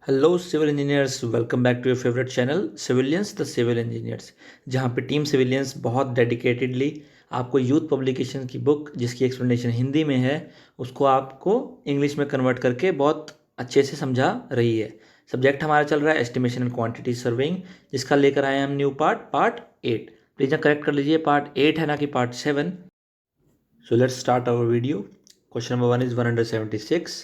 Hello civil engineers, welcome back to your favourite channel civilians the civil engineers, जहाँ पे team civilians बहुत dedicatedly आपको youth publication की book जिसकी explanation Hindi में है उसको आपको इंग्लिश में कन्वर्ट करके बहुत अच्छे से समझा रही है। सब्जेक्ट हमारा चल रहा है एस्टिमेशन एंड क्वांटिटी सर्वेइंग, जिसका लेकर आए हम न्यू पार्ट 8। प्लीज़ ना करेक्ट कर लीजिए, पार्ट 8 है ना कि part 7। So let's start our video. Question number 1 is 176।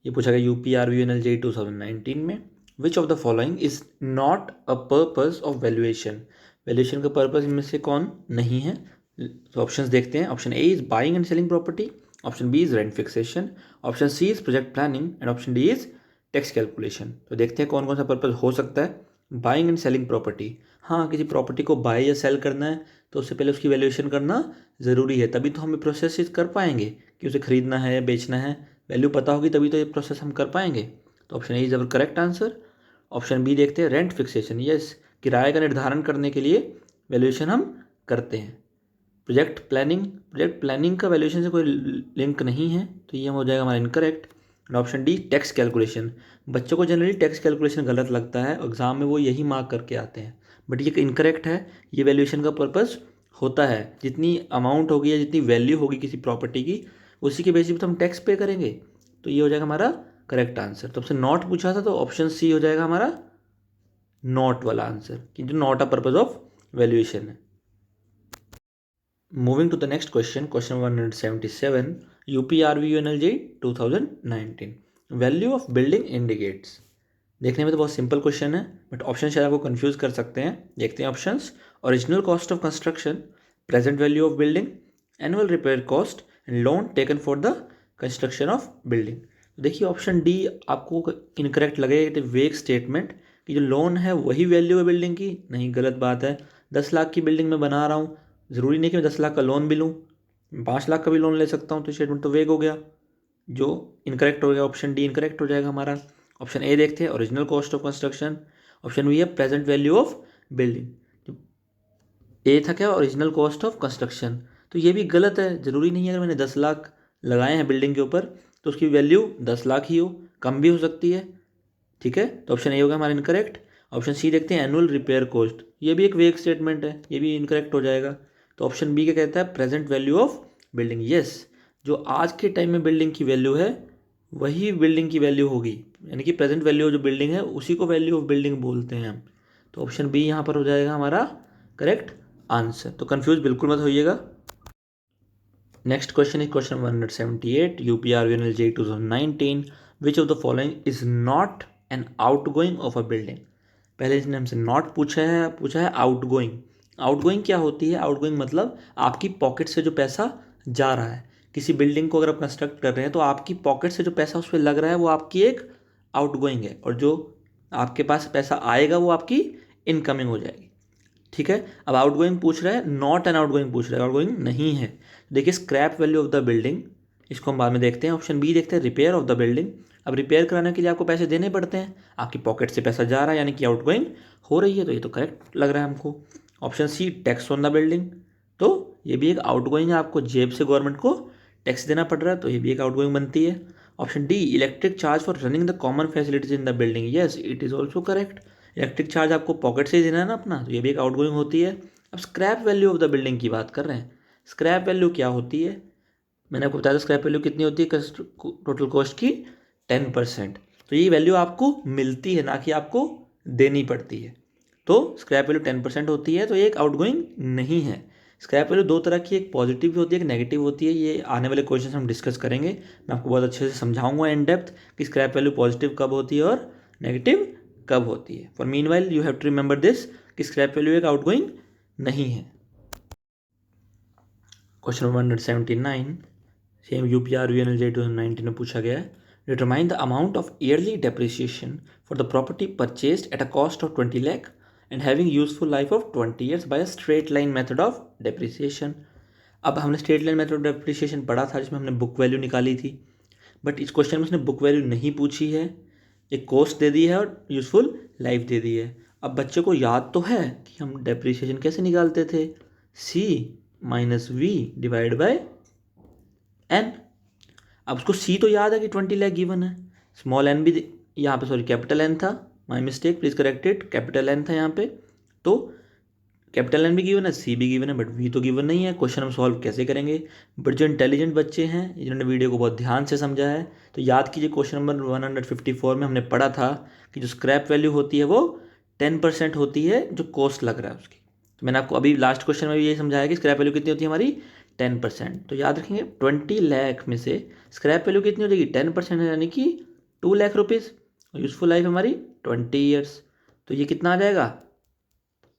ये पूछा गया UP RV N L J 2019 में। Which of the following is not a purpose of valuation. Valuation का पर्पज इनमें से कौन नहीं है? तो ऑप्शंस देखते हैं। Option A is buying and selling property, option B is rent fixation, option C is project planning and option D is tax calculation. तो देखते हैं कौन कौन सा पर्पज हो सकता है। बाइंग एंड सेलिंग प्रॉपर्टी, हाँ किसी प्रॉपर्टी को बाय या सेल करना है तो उससे पहले उसकी वैल्यूएशन करना ज़रूरी है, तभी तो हम प्रोसेस कर पाएंगे कि उसे खरीदना है या बेचना है। वैल्यू पता होगी तभी तो ये प्रोसेस हम कर पाएंगे। तो option A is our correct answer. Option B देखते हैं, रेंट फिक्सेशन, यस किराए का निर्धारण करने के लिए वैल्यूएशन हम करते हैं। प्रोजेक्ट प्लानिंग का वैल्यूएशन से कोई लिंक नहीं है, तो ये हो जाएगा हमारा incorrect. And option D tax calculation, बच्चों को जनरली टैक्स कैलकुलेशन गलत लगता है, एग्जाम में वो यही मार्क करके आते हैं, बट ये इनकरेक्ट है। ये वैल्यूएशन का पर्पस होता है, जितनी अमाउंट होगी या जितनी वैल्यू होगी किसी प्रॉपर्टी की उसी के बेसिस पे तो हम टैक्स पे करेंगे। तो ये हो जाएगा हमारा करेक्ट आंसर। तो आपसे नॉट पूछा था तो ऑप्शन सी हो जाएगा हमारा नॉट वाला आंसर, कि जो not a purpose of valuation है। Moving to the next question, question 177, UPRVUNLJ 2019, value of building indicates. देखने में तो बहुत सिंपल क्वेश्चन है, बट ऑप्शन शायद आपको कंफ्यूज कर सकते हैं। देखते हैं options. Original cost of construction, present value of building, annual repair cost and loan taken for the construction of building. देखिए ऑप्शन डी आपको इनकरेक्ट लगेगा, इट वेग स्टेटमेंट कि जो लोन है वही वैल्यू है बिल्डिंग की। नहीं, गलत बात है। 10 लाख की बिल्डिंग में बना रहा हूँ, ज़रूरी नहीं कि मैं 10 लाख का लोन भी लूँ, 5 लाख का भी लोन ले सकता हूँ, तो स्टेटमेंट तो वेग हो गया, जो इनकरेक्ट हो गया। ऑप्शन डी इनकरेक्ट हो जाएगा हमारा। ऑप्शन ए देखते हैं, original cost of construction. Option B है present value of building. A था क्या, ओरिजिनल कॉस्ट ऑफ कंस्ट्रक्शन, तो ये भी गलत है। ज़रूरी नहीं है अगर मैंने 10 लाख लगाए हैं बिल्डिंग के ऊपर तो उसकी वैल्यू 10 लाख ही हो, कम भी हो सकती है। ठीक है, तो ऑप्शन ए होगा हमारा इनकरेक्ट। ऑप्शन सी देखते हैं, एनुअल रिपेयर कॉस्ट, ये भी एक वेग स्टेटमेंट है, ये भी इनकरेक्ट हो जाएगा। तो ऑप्शन बी क्या कहता है, present value of building, yes जो आज के टाइम में बिल्डिंग की वैल्यू है वही बिल्डिंग की वैल्यू होगी, यानी कि प्रेजेंट वैल्यू जो बिल्डिंग है उसी को वैल्यू ऑफ बिल्डिंग बोलते हैं हम। तो ऑप्शन बी यहाँ पर हो जाएगा हमारा करेक्ट आंसर। तो कंफ्यूज बिल्कुल मत होइएगा। Next question is question 178, UPRVNLJ 2019, which of the following is not an outgoing of a building. पहले इसने हमसे नॉट पूछा है आउटगोइंग। आउटगोइंग क्या होती है? आउटगोइंग मतलब आपकी पॉकेट से जो पैसा जा रहा है। किसी बिल्डिंग को अगर आप कंस्ट्रक्ट कर रहे हैं तो आपकी पॉकेट से जो पैसा उस पर लग रहा है वो आपकी एक आउटगोइंग है, और जो आपके पास पैसा आएगा वो आपकी इनकमिंग हो जाएगी। ठीक है, अब आउटगोइंग पूछ रहा है, नॉट एन आउटगोइंग पूछ रहा है, आउटगोइंग नहीं है। देखिए scrap value of the building, इसको हम बाद में देखते हैं। ऑप्शन बी देखते हैं, रिपेयर ऑफ द बिल्डिंग। अब रिपेयर कराने के लिए आपको पैसे देने पड़ते हैं, आपकी पॉकेट से पैसा जा रहा है यानी कि आउटगोइंग हो रही है, तो ये तो करेक्ट लग रहा है हमको। Option C tax on the building, तो ये भी एक आउटगोइंग है, आपको जेब से गवर्नमेंट को टैक्स देना पड़ रहा है, तो ये भी एक आउटगोइंग बनती है। Option D electric charge for running the common facilities in the building, yes it is also correct. Electric charge आपको पॉकेट से ही देना है ना अपना, तो ये भी एक आउटगोइंग होती है। अब scrap value of the building की बात कर रहे हैं। स्क्रैप वैल्यू क्या होती है? मैंने आपको बताया था स्क्रैप वैल्यू कितनी होती है टोटल कॉस्ट की, 10%। तो ये वैल्यू आपको मिलती है, ना कि आपको देनी पड़ती है। तो स्क्रैप वैल्यू 10% होती है, तो ये एक आउटगोइंग नहीं है। स्क्रैप वैल्यू दो तरह की, एक पॉजिटिव भी होती है, एक नेगेटिव होती है। ये आने वाले क्वेश्चन हम डिस्कस करेंगे, मैं आपको बहुत अच्छे से समझाऊंगा इन डेप्थ कि स्क्रैप वैल्यू पॉजिटिव कब होती है और नेगेटिव कब होती है। For meanwhile you have to remember this कि स्क्रैप वैल्यू एक आउटगोइंग नहीं है। क्वेश्चन नंबर 179, सेम UPRVNLJ 2019 में पूछा गया है, determine the amount of yearly depreciation for the property purchased at a cost of 20 lakh and having useful life of 20 years bye a straight line method of depreciation. अब हमने straight line method of depreciation पढ़ा था जिसमें हमने book value निकाली थी, but इस question में उसने बुक वैल्यू नहीं पूछी है, एक कॉस्ट दे दी है और यूजफुल लाइफ दे दी है। अब बच्चे को याद तो है कि हम डेप्रिसिएशन कैसे निकालते थे, C minus V divide by N. अब उसको C तो याद है कि 20 लाख गिवन है, स्मॉल एन भी यहाँ पे सॉरी कैपिटल एन था, my mistake, please correct it, capital N था यहाँ पे। तो कैपिटल एन भी गिवन है, सी भी गिवन है, बट वी तो गिवन नहीं है। क्वेश्चन हम सॉल्व कैसे करेंगे? बट जो इंटेलिजेंट बच्चे हैं जिन्होंने वीडियो को बहुत ध्यान से समझा है, तो याद कीजिए क्वेश्चन नंबर 154 में हमने पढ़ा था कि जो स्क्रैप वैल्यू होती है वो 10% होती है जो कॉस्ट लग रहा है उसकी। तो मैंने आपको अभी लास्ट क्वेश्चन में भी यही समझाया कि स्क्रैप वैल्यू कितनी होती है हमारी 10%। तो याद रखेंगे 20 लाख में से स्क्रैप वैल्यू कितनी हो जाएगी 10%, यानी कि 2 लाख रुपीज़। यूज़फुल लाइफ हमारी 20 ईयर्स। तो ये कितना आ जाएगा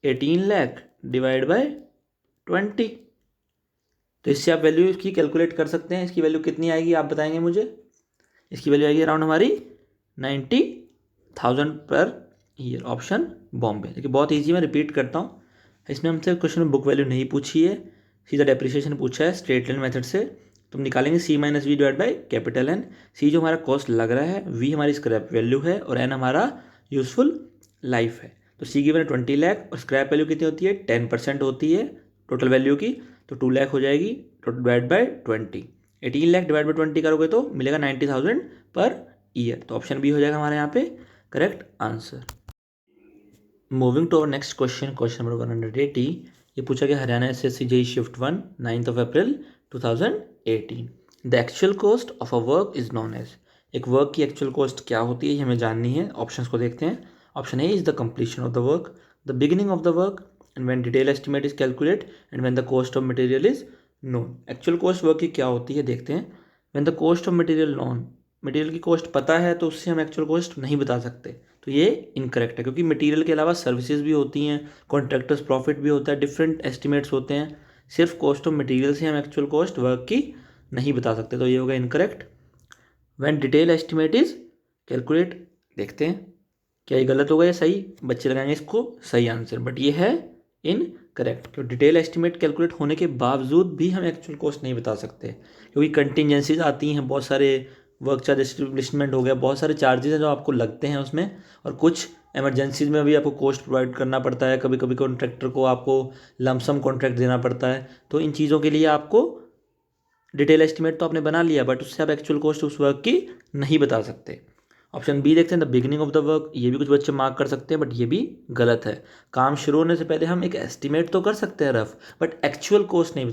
18 लाख डिवाइड बाय 20। तो इससे आप वैल्यू इसकी कैलकुलेट कर सकते हैं। इसकी वैल्यू कितनी आएगी आप बताएंगे मुझे? इसकी वैल्यू आएगी अराउंड हमारी 90,000 पर ईयर। ऑप्शन बॉम्बे। देखिए बहुत ईजी, मैं रिपीट करता हूँ। इसमें हमसे क्वेश्चन में बुक वैल्यू नहीं पूछी है, सीधा डेप्रिसिएशन पूछा है स्ट्रेट लाइन मेथड से। तुम निकालेंगे C minus V divide by capital N. C जो हमारा कॉस्ट लग रहा है, वी हमारी स्क्रैप वैल्यू है, और एन हमारा यूजफुल लाइफ है। तो सी गिवन है 20 लाख और स्क्रैप वैल्यू कितनी होती है 10% होती है टोटल वैल्यू की। तो 2 लाख हो जाएगी divide by 20। 18 lakh divide by 20 करोगे तो मिलेगा 90,000 पर ईयर। तो ऑप्शन बी हो जाएगा हमारे यहाँ पे correct answer. Moving to our next question, question number 180। ये पूछा गया Haryana SSC JEE shift 1 9 April 2018। The actual cost of a work is known as. एक वर्क की एक्चुअल कॉस्ट क्या होती है ये हमें जाननी है। ऑप्शंस को देखते हैं। Option A is the completion of the work, the beginning of the work, and when detail estimate is calculate, and when the cost of material is known. Actual cost work की क्या होती है देखते हैं। When the cost of material known, material की cost पता है तो उससे हम एक्चुअल कॉस्ट नहीं बता सकते। तो ये इनकरेक्ट है, क्योंकि मटेरियल के अलावा सर्विसेज भी होती हैं, कॉन्ट्रैक्टर्स प्रॉफिट भी होता है, डिफरेंट एस्टिमेट्स होते हैं। सिर्फ कॉस्ट ऑफ मटेरियल से हम एक्चुअल कॉस्ट वर्क की नहीं बता सकते। तो ये होगा incorrect. When detail estimate is calculate, देखते हैं क्या ये गलत होगा या सही। बच्चे लगाएंगे इसको सही आंसर, बट ये है इनकरेक्ट। क्योंकि डिटेल एस्टिमेट कैलकुलेट होने के बावजूद भी हम एक्चुअल कॉस्ट नहीं बता सकते, क्योंकि कंटिजेंसीज आती हैं, बहुत सारे वर्क चार्ज एस्टेब्लिशमेंट हो गया, बहुत सारे चार्जेस हैं जो आपको लगते हैं उसमें, और कुछ इमरजेंसीज में भी आपको कॉस्ट प्रोवाइड करना पड़ता है। कभी कभी कॉन्ट्रैक्टर को आपको लमसम कॉन्ट्रैक्ट देना पड़ता है। तो इन चीज़ों के लिए आपको डिटेल एस्टिमेट तो आपने बना लिया, बट उससे आप एक्चुअल कॉस्ट उस वर्क की नहीं बता सकते। ऑप्शन बी देखते हैं, the beginning of the work. ये भी कुछ बच्चे मार्क कर सकते हैं, बट ये भी गलत है। काम शुरू होने से पहले हम एक एस्टिमेट तो कर सकते हैं रफ, बट एक्चुअल कॉस्ट नहीं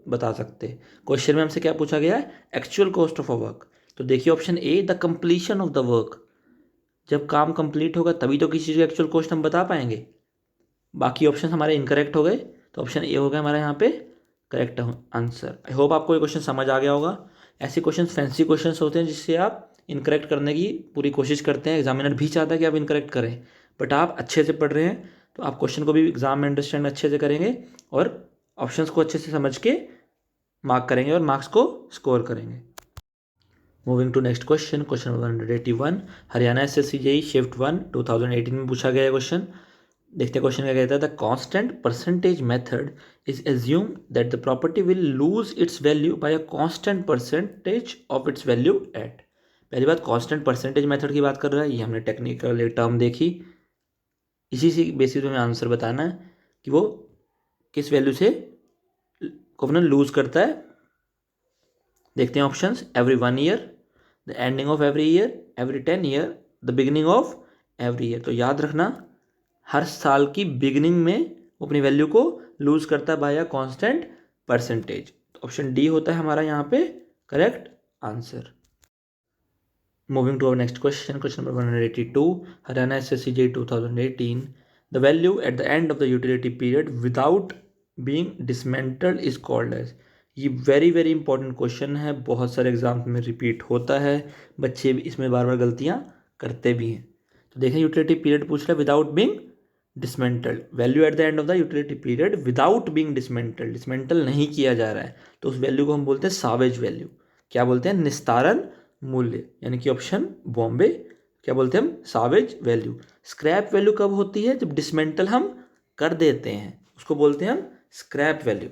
बता सकते। क्वेश्चन में हमसे क्या पूछा गया है? Actual cost of a work. तो देखिए option A, the completion of the work. जब काम कंप्लीट होगा तभी तो किसी चीज़ की एक्चुअल कॉस्ट हम बता पाएंगे। बाकी ऑप्शन हमारे इनकरेक्ट हो गए, तो ऑप्शन ए हो गया हमारे यहाँ पे करेक्ट आंसर। आई होप आपको ये क्वेश्चन समझ आ गया होगा। ऐसे क्वेश्चन फैंसी क्वेश्चन होते हैं जिससे आप इनकरेक्ट करने की पूरी कोशिश करते हैं। एग्जामिनर भी चाहता है कि आप इनकरेक्ट करें, बट आप अच्छे से पढ़ रहे हैं तो आप क्वेश्चन को भी एग्जाम में अंडरस्टैंड अच्छे से करेंगे और ऑप्शंस को अच्छे से समझ के मार्क करेंगे और मार्क्स को स्कोर करेंगे। Moving to next question, question number 181। Haryana SSC JEE shift 1 2018 में पूछा गया क्वेश्चन। देखते हैं क्वेश्चन क्या कहता है। The constant percentage method is assume that the property will lose its value by a constant percentage of its value at. पहली बात कांस्टेंट परसेंटेज मेथड की बात कर रहा है, ये हमने टेक्निकल एक टर्म देखी। इसी से बेसिस पे हमें आंसर बताना है कि वो किस वैल्यू से को अपना लूज करता है। देखते हैं options. Every 1 year, the ending of every year, every 10 year, the beginning of every year. तो याद रखना हर साल की बिगिनिंग में वो अपनी वैल्यू को लूज करता है बाय अ कांस्टेंट परसेंटेज। तो ऑप्शन डी होता है हमारा यहाँ पे correct answer. Moving to our next question, question number 182। Haryana SSC JEE 2018। The value at the end of the utility period without being dismantled is called as. ये very very important question है, बहुत सारे exam में repeat होता है, बच्चे इसमें बार बार गलतियाँ करते भी हैं। तो देखें यूटिलिटी पीरियड पूछ रहा है without being dismantled. Value at the end of the utility period without being dismantled, dismantle नहीं किया जा रहा है, तो उस वैल्यू को हम बोलते हैं सावेज वैल्यू। क्या बोलते हैं? निस्तारण मूल्य, यानी कि ऑप्शन बॉम्बे। क्या बोलते हैं हम? Chavez value. स्क्रैप वैल्यू कब होती है? जब डिसमेंटल हम कर देते हैं, उसको बोलते हैं हम स्क्रैप वैल्यू।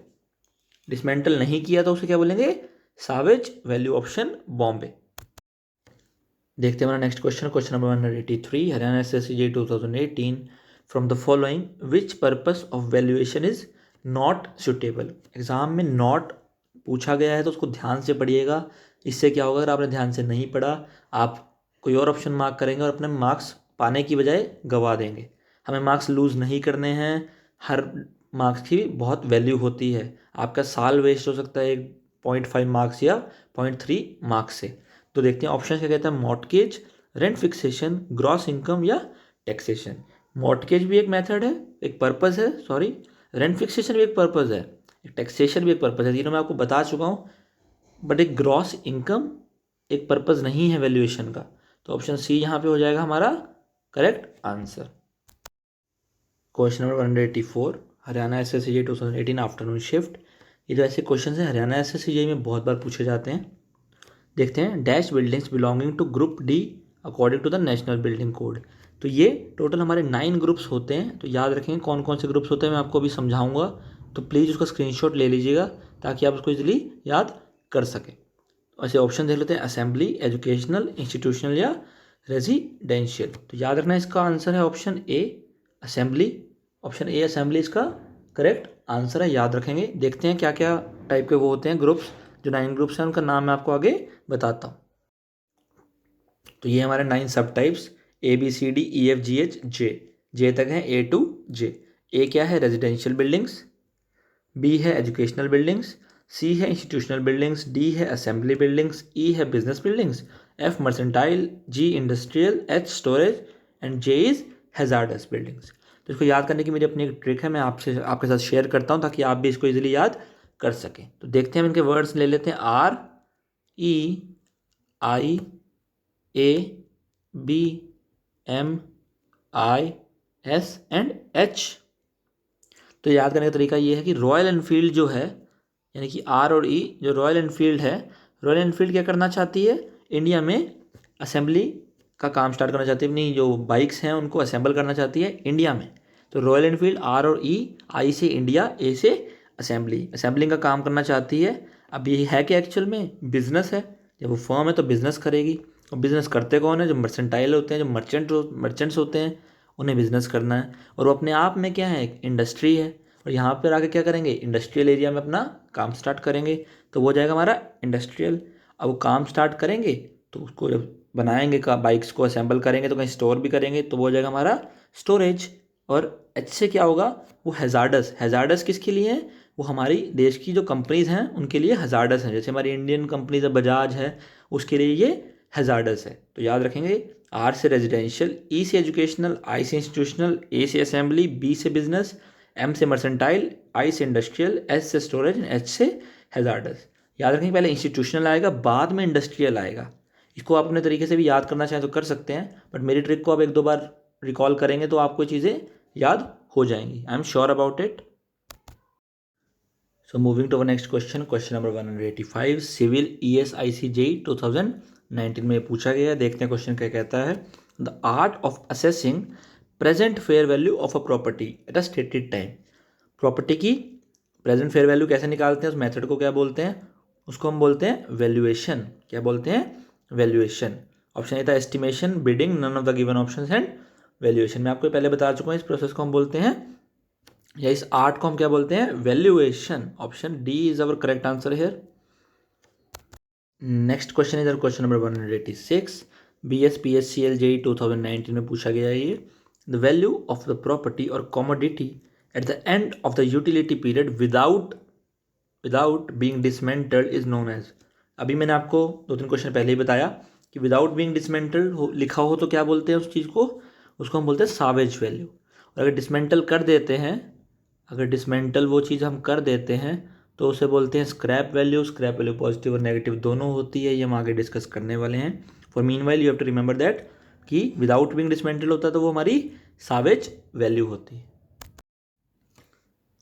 डिसमेंटल नहीं किया तो उसे क्या बोलेंगे? Chavez value. ऑप्शन बॉम्बे। देखते हैं हमारा next question, question number 183। Haryana SSC JEE 2018। From the following which purpose of valuation is not suitable. Exam में नॉट पूछा गया है तो उसको ध्यान से पढ़िएगा। इससे क्या होगा, अगर आपने ध्यान से नहीं पढ़ा, आप कोई और ऑप्शन मार्क करेंगे और अपने मार्क्स पाने की बजाय गवा देंगे। हमें मार्क्स लूज़ नहीं करने हैं, हर मार्क्स की बहुत वैल्यू होती है। आपका साल वेस्ट हो सकता है 0.5 मार्क्स या 0.3 मार्क्स से। तो देखते हैं ऑप्शन क्या कहता है, mortgage, rent fixation, gross income या टैक्सेशन। मॉर्टगेज भी एक मेथड है, एक पर्पस है, सॉरी, रेंट फिक्सेशन भी एक पर्पस है, एक टैक्सेशन भी एक पर्पस है, तीनों मैं आपको बता चुका हूँ। बट एक ग्रॉस इनकम एक पर्पस नहीं है वैल्यूएशन का। तो ऑप्शन सी यहाँ पे हो जाएगा हमारा correct answer. Question number 184, Haryana SSCJ 2018 afternoon shift. ये जो ऐसे क्वेश्चन हैं हरियाणा SSCJ में बहुत बार पूछे जाते हैं। देखते हैं, dash buildings belonging to group D according to the national building code. तो ये टोटल हमारे 9 ग्रुप्स होते हैं। तो याद रखेंगे कौन कौन से ग्रुप्स होते हैं, मैं आपको अभी समझाऊंगा। तो प्लीज़ उसका स्क्रीनशॉट ले लीजिएगा ताकि आप उसको इजीली याद कर सकें। ऐसे ऑप्शन देख लेते हैं, असेंबली, एजुकेशनल, इंस्टीट्यूशनल या रेजिडेंशियल। तो याद रखना इसका आंसर है option A, assembly. Option A assembly इसका करेक्ट आंसर है, याद रखेंगे। देखते हैं क्या क्या टाइप के वो होते हैं ग्रुप्स। जो 9 ग्रुप्स हैं उनका नाम मैं आपको आगे बताता हूँ। तो ये हमारे 9 सब टाइप्स ABCDEFGH जे तक हैं, A to J। ए क्या है, रेजिडेंशियल बिल्डिंग्स, बी है एजुकेशनल बिल्डिंग्स, सी है इंस्टीट्यूशनल बिल्डिंग्स, डी है असेंबली बिल्डिंग्स, ई है business buildings, F mercantile, G industrial, H storage and J is hazardous buildings. तो इसको याद करने की मेरी अपनी एक ट्रिक है, मैं आपके साथ शेयर करता हूँ ताकि आप भी इसको इजीली याद कर सकें। तो देखते हैं, हम इनके वर्ड्स ले लेते हैं, REIABMIS एंड एच। तो याद करने का तरीका ये है कि रॉयल एनफील्ड जो है, यानी कि आर और ई, जो रॉयल एनफील्ड है, रॉयल एनफील्ड क्या करना चाहती है, इंडिया में असेंबली का काम स्टार्ट करना चाहती है, अपनी जो बाइक्स हैं उनको असेंबल करना चाहती है इंडिया में। तो रॉयल एनफील्ड आर और ई, आई से इंडिया, ए से असेंबली, असेंबलिंग का काम करना चाहती है। अब ये है कि एक्चुअल में बिजनेस है, जब वो फर्म है तो बिजनेस करेगी। और बिजनेस करते कौन है, जो मर्सेंटाइल होते हैं, जो मर्चेंट्स होते हैं, उन्हें बिजनेस करना है। और वो अपने आप में क्या है, एक इंडस्ट्री है। और यहाँ पर आगे क्या करेंगे, इंडस्ट्रियल एरिया में अपना काम स्टार्ट करेंगे। तो वो हो जाएगा हमारा इंडस्ट्रियल। अब वो काम स्टार्ट करेंगे तो उसको जब बनाएंगे का बाइक्स को असेंबल करेंगे तो कहीं स्टोर भी करेंगे, तो वो हो जाएगा हमारा स्टोरेज। और एच से क्या होगा, वो हैजार्डस। हैजार्डस किसके लिए है, वो हमारी देश की जो कंपनीज हैं उनके लिए हैजार्डस हैं। जैसे हमारी इंडियन कंपनीज है, बजाज है, उसके लिए ये हैजार्डस है। तो याद रखेंगे, आर से रेजिडेंशियल, ई से एजुकेशनल, आई से इंस्टीट्यूशनल, ए से असेंबली, बी से बिजनेस, एम से मर्सेंटाइल, आई से इंडस्ट्रियल, एस से स्टोरेज, एच से हैजार्डस। याद रखेंगे पहले इंस्टीट्यूशनल आएगा, बाद में इंडस्ट्रियल आएगा। इसको आप अपने तरीके से भी याद करना चाहें तो कर सकते हैं, बट मेरी ट्रिक को आप 1-2 बार रिकॉल करेंगे तो आपको चीज़ें याद हो जाएंगी। I am sure about it. So moving to our next question, question number 185, civil ESIC JEE 2019 में पूछा गया है। देखते हैं क्वेश्चन क्या कहता है, the art of assessing present fair value of a property at a stated time. Property की प्रेजेंट फेयर वैल्यू कैसे निकालते हैं, उस मेथड को क्या बोलते हैं, उसको हम बोलते हैं वैल्यूएशन। क्या बोलते हैं, वैल्यूएशन। ऑप्शन ए था estimation, bidding, none of the given options and valuation. मैं आपको पहले बता चुका हूँ, इस प्रोसेस को हम बोलते हैं, या इस आर्ट को हम क्या बोलते हैं, valuation. Option D is our correct answer here. Next question is question number 186, BSPSCL JEE 2019 में पूछा गया है ये, the value of the property or commodity at the end of the utility period without being dismantled is known as. अभी मैंने आपको 2-3 question पहले ही बताया कि विदाउट बीइंग डिसमेंटल्ड लिखा हो तो क्या बोलते हैं उस चीज़ को, उसको हम बोलते हैं सावेज वैल्यू। और अगर डिसमेंटल कर देते हैं, अगर डिसमेंटल वो चीज़ हम कर देते हैं तो उसे बोलते हैं scrap value. Scrap value positive और नेगेटिव दोनों होती है, ये हम आगे डिस्कस करने वाले हैं। For meanwhile you have to remember that कि विदाउट बीइंग डिसमेंटल होता है तो वो हमारी सावेज वैल्यू होती है।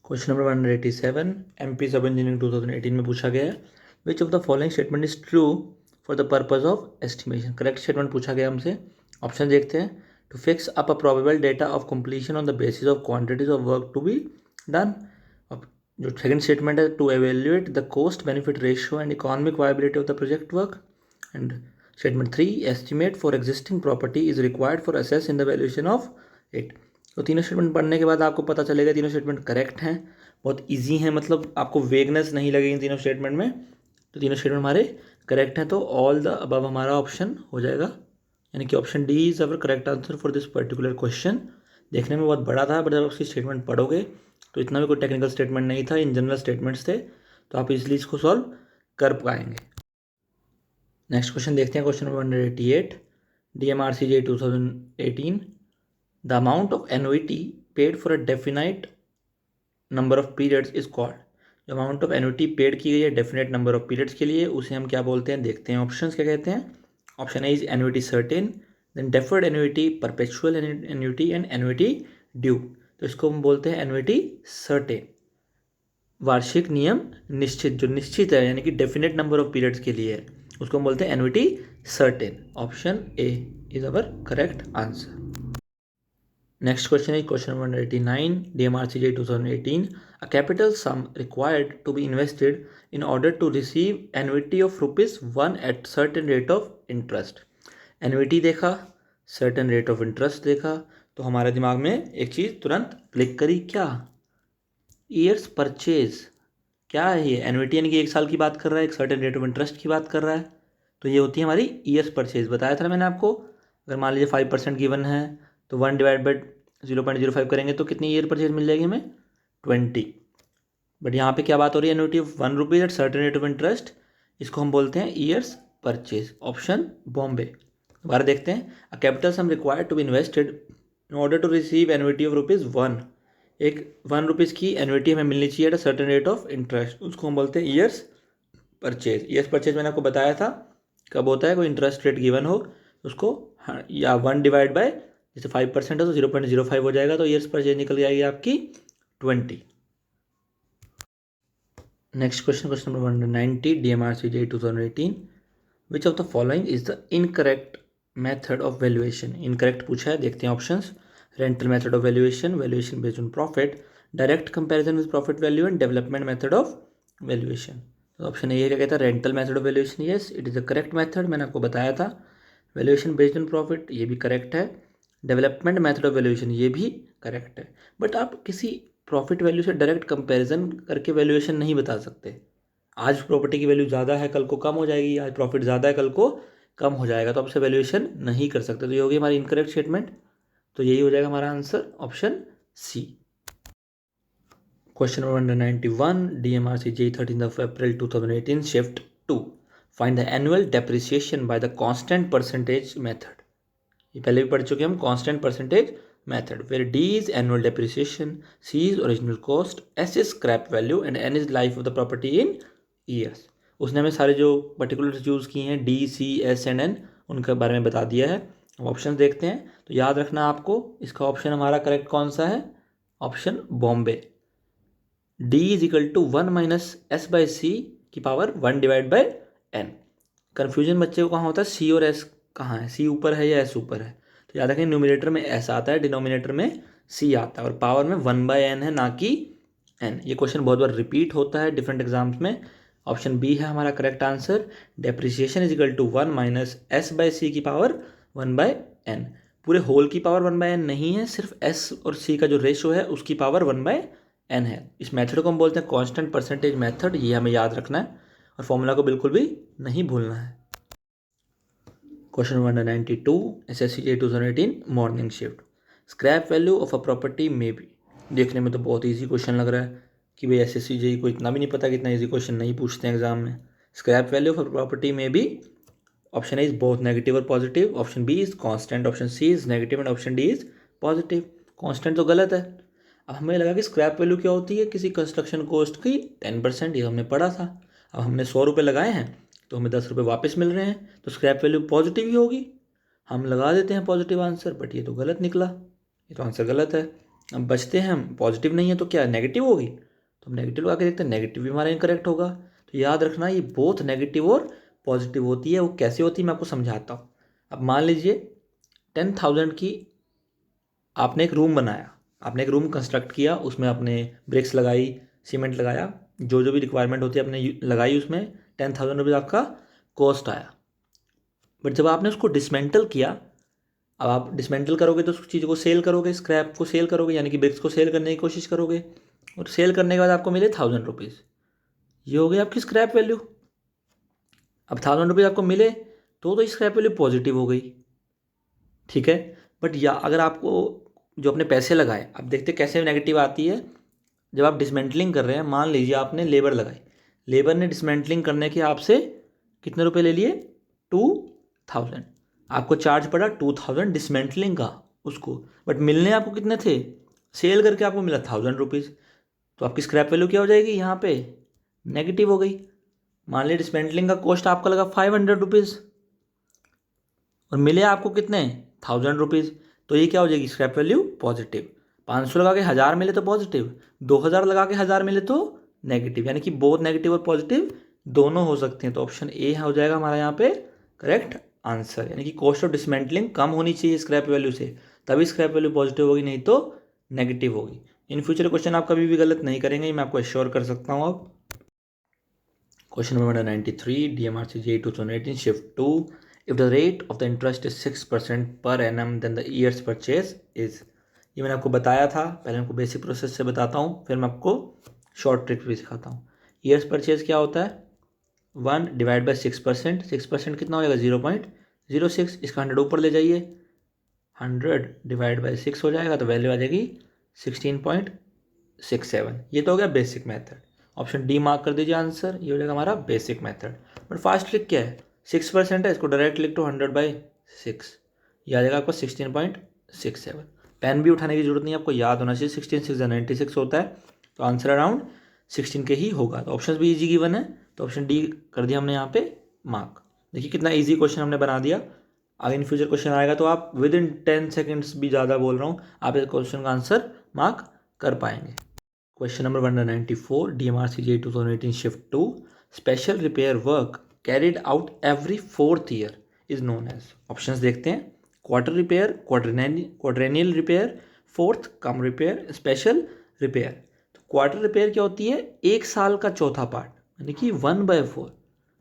Question number 187, MP sub engineering 2018 में पूछा गया है, which of the following statement is true for the purpose of estimation. Correct statement पूछा गया हमसे। ऑप्शन देखते हैं, to fix up a probable data of completion on the basis of quantities of work to be done. जो second statement है, to evaluate the cost benefit ratio and economic viability of the project work. And statement 3, estimate for existing property is required for assess in the valuation of it. तो तीनों statement पढ़ने के बाद आपको पता चलेगा तीनों स्टेटमेंट करेक्ट हैं, बहुत इजी हैं, मतलब आपको वेगनेस नहीं लगेगी तीनों स्टेटमेंट में। तो तीनों स्टेटमेंट हमारे करेक्ट हैं, तो ऑल द अबव हमारा ऑप्शन हो जाएगा यानी कि option D is our correct answer for this particular question. देखने में बहुत बड़ा था, बट जब उसकी स्टेटमेंट पढ़ोगे तो इतना भी कोई टेक्निकल स्टेटमेंट नहीं था, इन जनरल स्टेटमेंट्स थे, तो आप इजली इसको सॉल्व कर पाएंगे। नेक्स्ट क्वेश्चन देखते हैं, question number 188, DMRCJ 2018, the amount of annuity paid for a definite number of periods is called. जो अमाउंट ऑफ एन्युटी पेड की गई है डेफिनेट नंबर ऑफ पीरियड्स के लिए, उसे हम क्या बोलते हैं, देखते हैं ऑप्शंस क्या कहते हैं। Option A is annuity certain, then deferred annuity, perpetual annuity and annuity due. तो इसको हम बोलते हैं एन्युटी सर्टेन, वार्षिक नियम निश्चित, जो निश्चित है यानी कि डेफिनेट नंबर ऑफ पीरियड्स के लिए है, उसको हम बोलते हैं annuity certain. Option A is our correct answer. Next question is question number 89, DMRCJ 2018. A capital sum required to be invested in order to receive annuity of ₹1 at certain rate of interest. Annuity देखा, certain rate of interest देखा, तो हमारे दिमाग में एक चीज़ तुरंत click करी, क्या? Years purchase. क्या है ये? एन्युटी यानी कि 1 साल की बात कर रहा है, एक सर्टेन रेट ऑफ इंटरेस्ट की बात कर रहा है, तो ये होती है हमारी ईयर्स परचेज। बताया था मैंने आपको, अगर मान लीजिए 5% गिवन है तो 1 डिवाइड बाई 0.05 करेंगे तो कितनी ईयर परचेज मिल जाएगी हमें? 20। बट यहाँ पे क्या बात हो रही है? Annuity of ₹1 at certain rate of interest, इसको हम बोलते हैं ईयर्स परचेज। ऑप्शन बॉम्बे। दोबारा देखते हैं, a capital sum required to be invested in order to receive annuity of ₹1। एक ₹1 की एन्युटी हमें मिलनी चाहिए at a certain rate of interest, उसको हम बोलते हैं ईयर्स परचेज। ईयर्स परचेज मैंने आपको बताया था कब होता है, कोई इंटरेस्ट रेट गिवन हो उसको, या 1 डिवाइड बाय, जैसे 5% है तो 0.05 हो जाएगा, तो ईयर्स परचेज निकल जाएगी आपकी 20। Next question, question number 190, DMRCJ 2018, which of the following is the incorrect method of valuation. Incorrect पूछा है, देखते हैं options. Rental method of valuation, valuation based on profit, direct comparison with profit value and development method of valuation. तो option ए क्या कहता है? Rental method of valuation, yes it is the correct method, मैंने आपको बताया था। वैल्यूएशन बेस्ड ऑन प्रॉफिट, ये भी करेक्ट है। डेवलपमेंट मेथड ऑफ वैल्यूएशन, ये भी करेक्ट है। बट आप किसी प्रॉफिट वैल्यू से डायरेक्ट कंपैरिजन करके वैल्यूएशन नहीं बता सकते। आज प्रॉपर्टी की वैल्यू ज़्यादा है, कल को कम हो जाएगी, आज प्रॉफिट ज़्यादा है, कल को कम हो जाएगा, तो आपसे वैल्यूएशन नहीं कर सकते। तो ये होगी हमारी इनकरेक्ट स्टेटमेंट, तो यही हो जाएगा हमारा answer, option C. Question number 191, DMRCJ 13 April 2018, shift 2, find the annual depreciation by the constant percentage method. ये पहले भी पढ़ चुके हैं हम, constant percentage method, where D is annual depreciation, C is original cost, S is scrap value and N is life of the property in years. उसने हमें सारे जो पर्टिकुलर्स यूज़ किए हैं D, C, S and N, उनके बारे में बता दिया है। अब ऑप्शन देखते हैं, तो याद रखना आपको, इसका ऑप्शन हमारा करेक्ट कौन सा है? Option Bombay. D is equal to 1 minus S by C की power 1 divide by N। Confusion बच्चे को कहाँ होता है, C और S कहाँ है, C ऊपर है या S ऊपर है? तो याद रखें, न्यूमिनेटर में S आता है, डिनोमिनेटर में C आता है, और पावर में 1/n है, ना कि n। ये क्वेश्चन बहुत बार रिपीट होता है डिफरेंट एग्जाम्स में। ऑप्शन बी है हमारा correct answer. Depreciation is equal to 1 minus S by C की पावर 1/n। पूरे होल की पावर 1/n नहीं है, सिर्फ S और C का जो रेशो है उसकी पावर 1/n है। इस मेथड को हम बोलते हैं कांस्टेंट परसेंटेज मेथड, ये हमें याद रखना है, और फॉर्मूला को बिल्कुल भी नहीं भूलना है। Question number 92, SSCJ 2018, morning shift, scrap value of a property में बी। देखने में तो बहुत इजी क्वेश्चन लग रहा है कि भाई SSCJ को इतना भी नहीं पता कि इतना इजी क्वेश्चन नहीं पूछते हैं एग्जाम में। Scrap value of a property में B, option A is both negative और positive, option B is constant, option C is negative and option D is positive. Constant तो गलत है। अब हमें लगा कि स्क्रैप वैल्यू क्या होती है, किसी कंस्ट्रक्शन कॉस्ट की 10%, ये हमने पढ़ा था। अब हमने 100 रुपये लगाए हैं तो हमें 10 रुपये वापस मिल रहे हैं, तो स्क्रैप वैल्यू पॉजिटिव ही होगी। हम लगा देते हैं पॉजिटिव आंसर, बट ये तो गलत निकला, ये तो आंसर गलत है। अब बचते हैं हम, पॉजिटिव नहीं है तो क्या नेगेटिव होगी, तो हम नेगेटिव लगा के देखते हैं, नेगेटिव भी हमारा इनकरेक्ट होगा। तो याद रखना, ये बोथ नेगेटिव और पॉजिटिव होती है। वो कैसे होती है मैं आपको समझाता हूँ। अब मान लीजिए 10,000 की आपने एक रूम बनाया, आपने एक रूम कंस्ट्रक्ट किया, उसमें आपने ब्रिक्स लगाई, सीमेंट लगाया, जो जो भी रिक्वायरमेंट होती है आपने लगाई, उसमें 10,000 रुपीज़ आपका कॉस्ट आया। बट जब आपने उसको डिसमेंटल किया, अब आप डिसमेंटल करोगे तो उस चीज़ को सेल करोगे, स्क्रैप को सेल करोगे, यानी कि ब्रिक्स को सेल करने की कोशिश करोगे, और सेल करने के बाद आपको मिले 1,000 रुपीज़। ये हो गई आपकी स्क्रैप वैल्यू। अब 1,000 रुपीज़ आपको मिले तो स्क्रैप वैल्यू पॉजिटिव हो गई। ठीक है। बट या अगर आपको जो अपने पैसे लगाए, अब देखते कैसे नेगेटिव आती है। जब आप डिसमेंटलिंग कर रहे हैं, मान लीजिए आपने लेबर लगाई, लेबर ने डिसमेंटलिंग करने के आपसे कितने रुपए ले लिए, 2000। आपको चार्ज पड़ा 2000 डिसमेंटलिंग का उसको, बट मिलने आपको कितने थे, सेल करके आपको मिला 1000 रुपीज़। तो आपकी स्क्रैप वैल्यू क्या हो जाएगी यहाँ पे, नेगेटिव हो गई। मान लीजिए डिसमेंटलिंग का कॉस्ट आपका लगा 500 रुपीज़ और मिले आपको कितने, 1000 रुपीज़। तो ये क्या हो जाएगी, स्क्रैप वैल्यू पॉजिटिव। 500 लगा के 1000 मिले तो पॉजिटिव, 2000 लगा के 1000 मिले तो नेगेटिव, यानी कि बोथ नेगेटिव और पॉजिटिव दोनों हो सकते हैं। तो ऑप्शन ए हो जाएगा हमारा यहाँ पे करेक्ट आंसर, यानी कि कॉस्ट ऑफ डिसमेंटलिंग कम होनी चाहिए स्क्रैप वैल्यू से, तभी स्क्रैप वैल्यू पॉजिटिव होगी, नहीं तो नेगेटिव होगी। इन फ्यूचर क्वेश्चन आप कभी भी गलत नहीं करेंगे, मैं आपको एश्योर कर सकता हूँ। अब question number 93, DMRC JEE 2018 shift 2, if the rate of the interest is 6% per annum then the year's purchase is। ये मैंने आपको बताया था, पहले आपको बेसिक प्रोसेस से बताता हूँ, फिर मैं आपको शॉर्ट ट्रिक भी सिखाता हूँ। ईयर्स परचेज क्या होता है, 1 डिवाइड बाई 6%, 6% कितना हो जाएगा 0.06, इसका 100 ऊपर ले जाइए, 100 डिवाइड बाई 6 हो जाएगा, तो वैल्यू आ जाएगी 16.67। ये तो हो गया basic method, option D mark कर दीजिए आंसर, ये हो जाएगा हमारा basic method. But fast trick क्या है, 6% है, इसको डायरेक्ट लिख दो 100/6, ये आ जाएगा आपको 16.67। पेन भी उठाने की जरूरत नहीं है, आपको याद होना चाहिए 16 6 96 होता है, तो आंसर अराउंड 16 के ही होगा। तो ऑप्शन भी इजी गिवन है, तो ऑप्शन डी कर दिया हमने यहाँ पे मार्क। देखिए कितना इजी क्वेश्चन हमने बना दिया। आगे इन फ्यूचर क्वेश्चन आएगा तो आप विद इन 10 सेकेंड्स भी ज़्यादा बोल रहा हूँ, आप इस क्वेश्चन का आंसर मार्क कर पाएंगे। Question number 194, DMRC JEE 2018 shift 2, special repair work carried out every 4th year is known as. Options देखते हैं, quarter repair, quadrennial repair, fourth come repair, special repair. तो क्वार्टर रिपेयर क्या होती है, एक साल का चौथा पार्ट, यानी कि 1/4,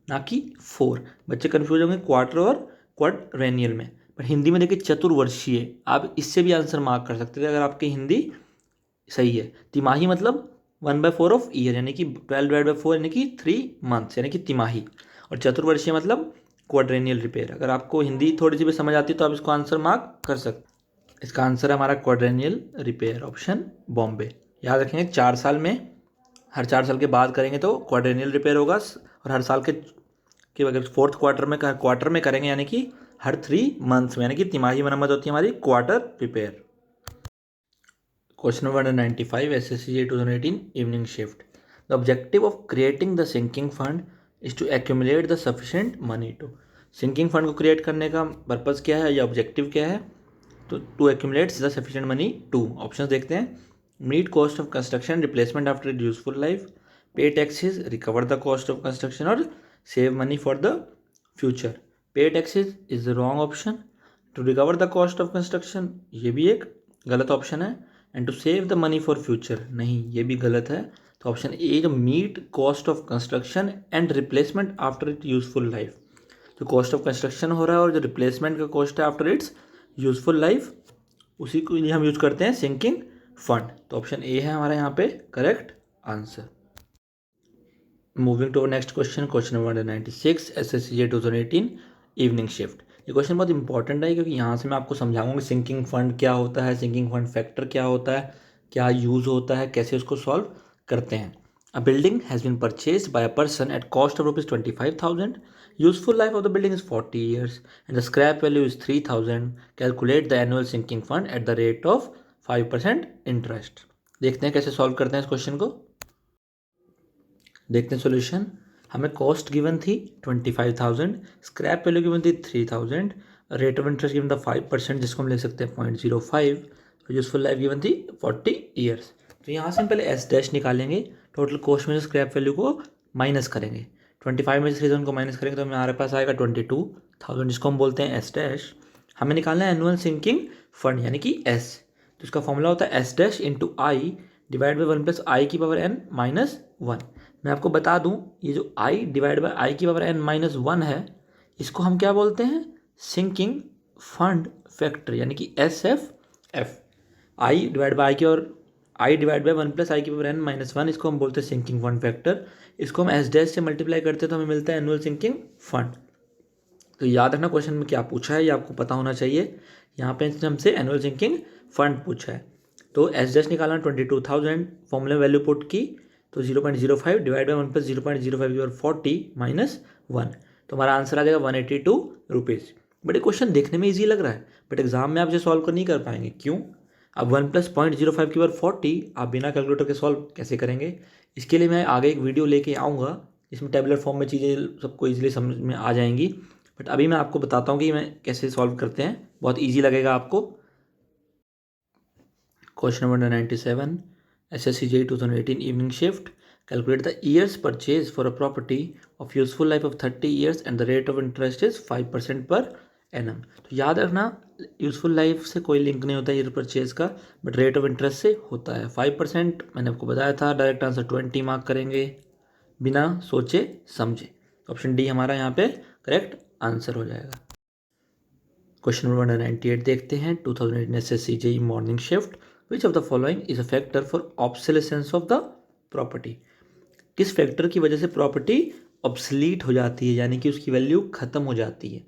ना कि 4। बच्चे कंफ्यूज होंगे क्वार्टर और क्वाड्रेनियल में, पर हिंदी में देखिए चतुर्वर्षीय, आप इससे भी आंसर मार्क कर सकते थे अगर आपकी हिंदी सही है। तिमाही मतलब 1/4 ऑफ ईयर, यानी कि 12/4 यानी कि 3 मंथ्स, यानी कि तिमाही। और चतुर्वर्षीय मतलब क्वाड्रेनियल रिपेयर। अगर आपको हिंदी थोड़ी सी भी समझ आती है तो आप इसको आंसर मार्क कर सकते। इसका आंसर है हमारा क्वाड्रेनियल रिपेयर, ऑप्शन बॉम्बे। याद रखेंगे 4 साल में, हर 4 साल के बाद करेंगे तो क्वाड्रेनियल रिपेयर होगा, और हर साल के अगर फोर्थ क्वार्टर में करेंगे यानी कि हर 3 मंथ्स में, यानी कि तिमाही मरम्मत होती है हमारी quarter repair. Question number 195, SSCJ 2018 evening shift. The objective of creating the sinking fund is to accumulate the sufficient money to। sinking fund को create करने का पर्पज़ क्या है या ऑब्जेक्टिव क्या है, तो to accumulate the sufficient money to। Options देखते हैं, meet cost of construction, replacement after its useful life, pay taxes, recover the cost of construction, और save money for the future। pay taxes is the wrong option, to recover the cost of construction ये भी एक गलत option है, and to save the money for future नहीं, ये भी गलत है। तो ऑप्शन ए जो meet cost of construction and replacement after it useful life, तो कॉस्ट ऑफ कंस्ट्रक्शन हो रहा है और जो रिप्लेसमेंट का कॉस्ट है आफ्टर इट्स यूजफुल लाइफ, उसी को लिए हम यूज करते हैं सिंकिंग फंड। तो ऑप्शन ए है हमारा यहाँ पे correct answer. Moving to next question, question number 96, SSCJ 2018 evening shift. ये क्वेश्चन बहुत इंपॉर्टेंट है क्योंकि यहाँ से मैं आपको समझाऊंगा कि सिंकिंग फंड क्या होता है, सिंकिंग फंड फैक्टर क्या होता है, क्या यूज़ होता है, कैसे उसको सॉल्व करते हैं। A building has been purchased by a person at cost of ₹25,000, useful life of the building is 40 years and the scrap value is 3000। Calculate the annual sinking fund at the rate of 5% interest. देखते हैं कैसे solve करते हैं इस question को। देखते हैं solution. हमें कॉस्ट गिवन थी 25,000, स्क्रैप वैल्यू गिवन थी 3000, रेट ऑफ इंटरेस्ट गिवन था 5% जिसको हम ले सकते हैं 0.05, यूजफुल लाइफ गिवन थी 40 years। तो यहाँ से हम पहले एस डैश निकालेंगे, टोटल कॉस्ट में से स्क्रैप वैल्यू को माइनस करेंगे, 25 में से 3000 को माइनस करेंगे तो हमारे पास आएगा 22,000 जिसको हम बोलते हैं एस डैश। हमें निकालना है एनुअल सिंकिंग फंड यानी कि एस, तो इसका फॉर्मूला होता है S dash into I divide by 1 + i⁻n-1। मैं आपको बता दूं ये जो i डिवाइड बाई i⁻n-1 है इसको हम क्या बोलते हैं, सिंकिंग फंड फैक्टर यानी कि SFF। i डिवाइड बाई और i डिवाइड बाई 1 + i⁻n-1 इसको हम बोलते हैं सिंकिंग फंड फैक्टर। इसको हम एस डैश से मल्टीप्लाई करते हैं तो हमें मिलता है एनुअल सिंकिंग फंड। तो याद रखना क्वेश्चन में क्या पूछा है ये आपको पता होना चाहिए। यहाँ पे हमसे एनुअल सिंकिंग फंड पूछा है, तो एस डैश निकालना 22,000, फॉर्मूला वैल्यू पुट की तो 0.05 डिवाइड बाई 1 प्लस 0.05 की 40 माइनस 1, तो हमारा आंसर आ जाएगा 182 रुपीज़। बट ये क्वेश्चन देखने में ईजी लग रहा है, बट एग्जाम में आप इसे सॉल्व कर नहीं कर पाएंगे। क्यों? अब 1 प्लस 0.05 की 40 आप बिना कैलकुलेटर के सॉल्व कैसे करेंगे? इसके लिए मैं आगे एक वीडियो लेके आऊँगा इसमें टेबलर फॉर्म में चीज़ें सबको ईजिली समझ में आ जाएंगी। बट अभी मैं आपको बताता हूँ कि मैं कैसे सॉल्व करते हैं, बहुत ईजी लगेगा आपको। Question number 97, SSC JEE 2018 evening shift, calculate the years purchase for a property of useful life of 30 years and the rate of interest is 5% per annum. तो याद रखना यूजफुल लाइफ से कोई लिंक नहीं होता ईयर परचेज का, but rate of interest से होता है 5%। मैंने आपको बताया था डायरेक्ट आंसर 20 मार्क करेंगे बिना सोचे समझे। ऑप्शन डी हमारा यहाँ पे करेक्ट आंसर हो जाएगा। क्वेश्चन नंबर 198 देखते हैं, 2018 SSC JEE morning shift, which of the following is a factor for obsolescence of the property. किस फैक्टर की वजह से प्रॉपर्टी ऑब्सलीट हो जाती है, यानी कि उसकी वैल्यू खत्म हो जाती है।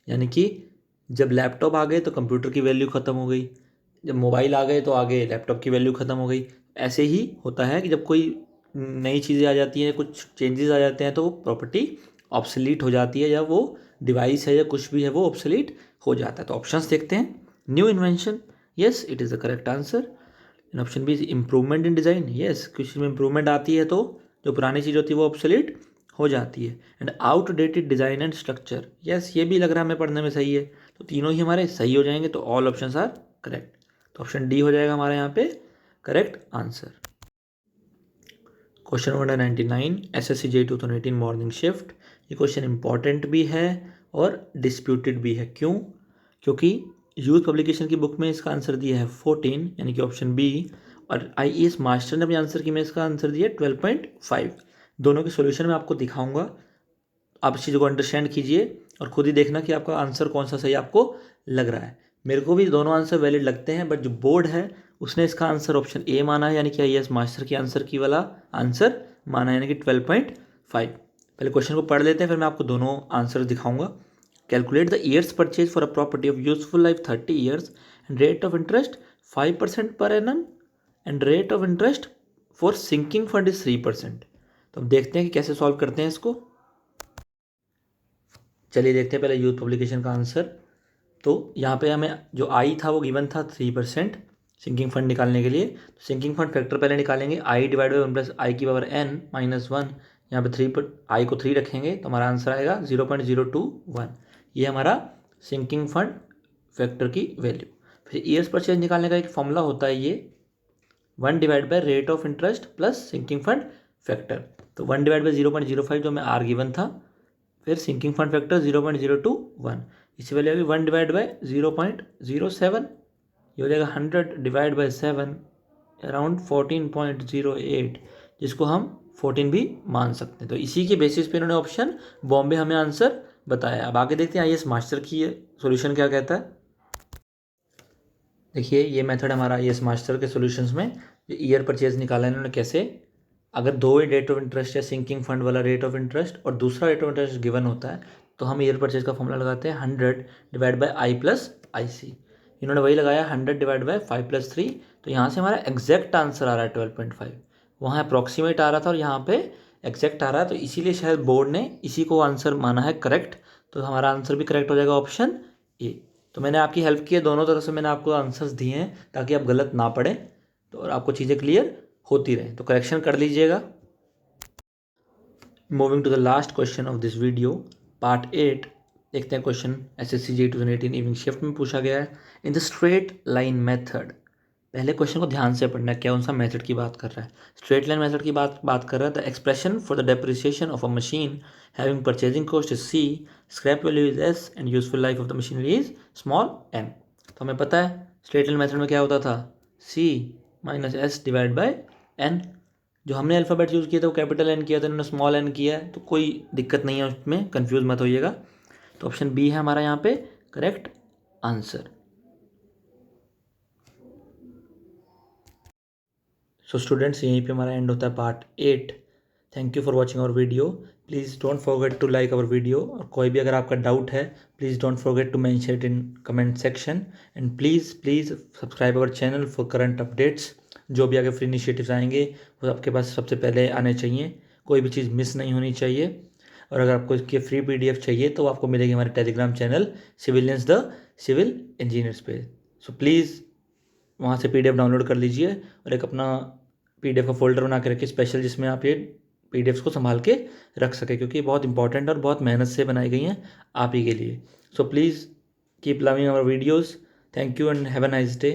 यानी कि जब लैपटॉप आ गए तो कंप्यूटर की वैल्यू खत्म हो गई, जब मोबाइल आ गए तो आगे लैपटॉप की वैल्यू खत्म हो गई। ऐसे ही होता है कि जब कोई नई चीज़ें आ जाती हैं, कुछ चेंजेस आ जाते हैं, तो प्रॉपर्टी ऑब्सलीट हो जाती है, या वो डिवाइस है या कुछ भी है वो ऑब्सलीट हो जाता है। तो ऑप्शंस देखते हैं। New invention, yes it is the correct answer. Option B is improvement in design, yes कुछ में इम्प्रूवमेंट आती है तो जो पुरानी चीज़ होती है वो ऑब्सोलीट हो जाती है। And outdated design and structure, yes ये भी लग रहा है हमें पढ़ने में सही है, तो तीनों ही हमारे सही हो जाएंगे, तो ऑल ऑप्शंस आर करेक्ट। तो ऑप्शन डी हो जाएगा हमारे यहाँ पे correct answer. Question number 99, SSC JEE 2018 morning shift. ये क्वेश्चन इंपॉर्टेंट भी है और डिस्प्यूटेड भी है। क्यों? क्योंकि यूथ पब्लिकेशन की बुक में इसका आंसर दिया है 14, यानी कि ऑप्शन बी, और IAS मास्टर ने अपने आंसर की में इसका आंसर दिया 12.5। दोनों के सॉल्यूशन में आपको दिखाऊंगा, आप इस चीज़ को अंडरस्टैंड कीजिए और खुद ही देखना कि आपका आंसर कौन सा सही आपको लग रहा है। मेरे को भी दोनों आंसर वैलिड लगते हैं, बट जो बोर्ड है उसने इसका आंसर ऑप्शन ए माना है, यानी कि IAS मास्टर की आंसर की वाला आंसर माना है, यानी कि 12.5। पहले क्वेश्चन को पढ़ लेते हैं, फिर मैं आपको दोनों आंसर दिखाऊंगा। Calculate the years purchase for a property of useful life 30 years and rate of interest 5% per annum and rate of interest for sinking fund is 3%। तो हम देखते हैं कि कैसे सॉल्व करते हैं इसको। चलिए देखते हैं पहले यूथ पब्लिकेशन का आंसर। तो यहाँ पे हमें जो आई था वो गिवन था 3% सिंकिंग फंड निकालने के लिए। तो सिंकिंग फंड फैक्टर पहले निकालेंगे, आई डिवाइड बाई 1 प्लस आई की पावर n माइनस 1। यहाँ पे 3 पर आई को 3 रखेंगे तो हमारा आंसर आएगा 0.021। ये हमारा सिंकिंग फंड फैक्टर की वैल्यू। फिर ईयर्स परचेज निकालने का एक फॉर्मूला होता है, ये 1 divide by rate of interest plus sinking fund factor. तो 1 डिवाइड बाई 0.05 जो हमें आर गिवन था, फिर सिंकिंग फंड फैक्टर 0.021, इससे पहले होगी 1 डिवाइड बाई 0.07, ये हो जाएगा 100 डिवाइड बाई 7 अराउंड 14.08, जिसको हम 14 भी मान सकते हैं। तो इसी के बेसिस पे इन्होंने ऑप्शन बॉम्बे हमें आंसर बताया। अब आगे देखते हैं IAS मास्टर की सॉल्यूशन क्या कहता है। देखिए ये मेथड हमारा IAS मास्टर के सॉल्यूशंस में ईयर परचेज निकाला है इन्होंने कैसे। अगर दो ही रेट ऑफ इंटरेस्ट है, सिंकिंग फंड वाला रेट ऑफ इंटरेस्ट और दूसरा रेट ऑफ इंटरेस्ट गिवन होता है, तो हम ईयर परचेज का फॉर्मूला लगाते हैं 100 डिवाइड बाई आई प्लस आई सी। इन्होंने वही लगाया 100 डिवाइड बाई 5 प्लस 3, तो यहाँ से हमारा एग्जैक्ट आंसर आ रहा है 12.5। वहाँ अप्रॉक्सीमेट आ रहा था और यहाँ पे एग्जैक्ट आ रहा है, तो इसीलिए शायद बोर्ड ने इसी को आंसर माना है करेक्ट। तो हमारा आंसर भी करेक्ट हो जाएगा ऑप्शन ए। तो मैंने आपकी हेल्प की है, दोनों तरफ से मैंने आपको आंसर्स दिए हैं ताकि आप गलत ना पढ़ें, तो और आपको चीज़ें क्लियर होती रहें, तो करेक्शन कर लीजिएगा। Moving to the last question of this video, part 8 देखते हैं। क्वेश्चन SSC JEE 2018 इवनिंग शिफ्ट में पूछा गया है। In the straight line method, पहले क्वेश्चन को ध्यान से पढ़ना है, क्या उनसा मेथड की बात कर रहा है। स्ट्रेट लाइन मेथड की बात कर रहा है। The expression for the depreciation of a machine having purchasing cost is C, scrap value is S and useful life of the machinery is small n। तो हमें पता है स्ट्रेट लाइन मेथड में क्या होता था, C minus S divide by n। जो हमने अल्फ़ाबेट यूज़ किया था वो कैपिटल N किया था, इन्होंने स्मॉल n किया है, तो कोई दिक्कत नहीं है उसमें, कंफ्यूज मत होइएगा। तो ऑप्शन बी है हमारा यहाँ पे करेक्ट आंसर। सो स्टूडेंट्स यहीं पे हमारा एंड होता है part 8। Thank you for watching our video. Please don't forget to like our video, और कोई भी अगर आपका डाउट है please don't forget to mention it in comment section, and please subscribe our channel for current updates. जो भी आगे free initiatives आएंगे वो आपके पास सबसे पहले आने चाहिए, कोई भी चीज़ मिस नहीं होनी चाहिए। और अगर आपको इसकी फ्री PDF चाहिए तो आपको मिलेगी हमारे Telegram channel civilians the civil engineers पे। सो प्लीज़ वहाँ से PDF डाउनलोड कर लीजिए और एक अपना PDF का फोल्डर बना के रखिए स्पेशल, जिसमें आप ये PDFs को संभाल के रख सके, क्योंकि बहुत इंपॉर्टेंट और बहुत मेहनत से बनाई गई हैं आप ही के लिए। So please keep loving our videos. Thank you and have a nice day.